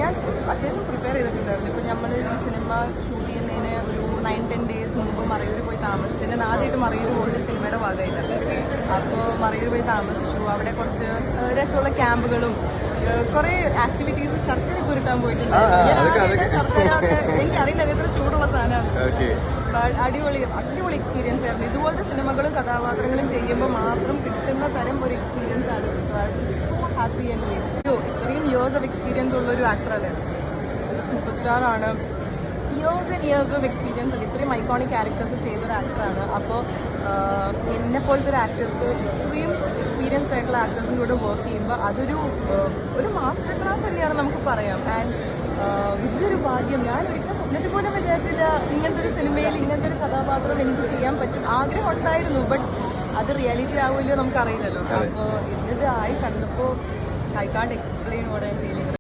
ഞാൻ അത്യാവശ്യം പ്രിപ്പയർ ചെയ്തിട്ടുണ്ടായിരുന്നു. ഇപ്പോൾ നമ്മൾ ഈ സിനിമ ഷൂട്ട് ചെയ്യുന്നതിന് ഒരു 9-10 days മുമ്പ് മറയൂർ പോയി താമസിച്ചു. ഞാൻ ആദ്യമായിട്ട് മറയൂർ പോകുന്ന സിനിമയുടെ ഭാഗമായിട്ടല്ല. അപ്പോൾ മറയൂർ പോയി താമസിച്ചു. അവിടെ കുറച്ച് രസമുള്ള ക്യാമ്പുകളും കുറേ ആക്ടിവിറ്റീസ് ശർക്കര കുരുട്ടാൻ പോയിട്ടുണ്ട്. എനിക്കറിയില്ല എത്ര ചൂടുള്ള സാധനമാണ്. അടിപൊളി എക്സ്പീരിയൻസ് ആയിരുന്നു. ഇതുപോലത്തെ സിനിമകളും കഥാപാത്രങ്ങളും ചെയ്യുമ്പോൾ മാത്രം കിട്ടുന്ന തരം ഒരു എക്സ്പീരിയൻസ് ആണ്. സോ ഹാപ്പി ആൻഡ് ഇത്രയും ഇയേഴ്സ് ഓഫ് എക്സ്പീരിയൻസ് ഉള്ള ഒരു ആക്ടറല്ലേ, സൂപ്പർ സ്റ്റാർ ആണ്. Years and years of experience ഉണ്ട്. ഇത്രയും ഐക്കോണിക് ക്യാരക്ടേഴ്സ് ചെയ്തൊരു ആക്ടറാണ്. അപ്പോൾ എന്നെ പോലത്തെ ഒരു ആക്ടർക്ക് ഇത്രയും എക്സ്പീരിയൻസ്ഡ് ആയിട്ടുള്ള ആക്ടേഴ്സിൻ്റെ കൂടെ വർക്ക് ചെയ്യുമ്പോൾ അതൊരു മാസ്റ്റർ ക്ലാസ് തന്നെയാണ് നമുക്ക് പറയാം. ആൻഡ് വലിയൊരു ഭാഗ്യം. ഞാൻ ഒരിക്കലും സ്വപ്നത്തിൽ പോലും വിചാരിച്ചില്ല ഇങ്ങനത്തെ ഒരു സിനിമയിൽ ഇങ്ങനത്തെ ഒരു കഥാപാത്രം എനിക്ക് ചെയ്യാൻ പറ്റും. ആഗ്രഹം ഉണ്ടായിരുന്നു, ബട്ട് അത് റിയാലിറ്റി ആവുമല്ലോ നമുക്കറിയില്ലല്ലോ. അപ്പോൾ ഇന്നത് ആയി കണ്ടപ്പോൾ I can't explain what I'm feeling.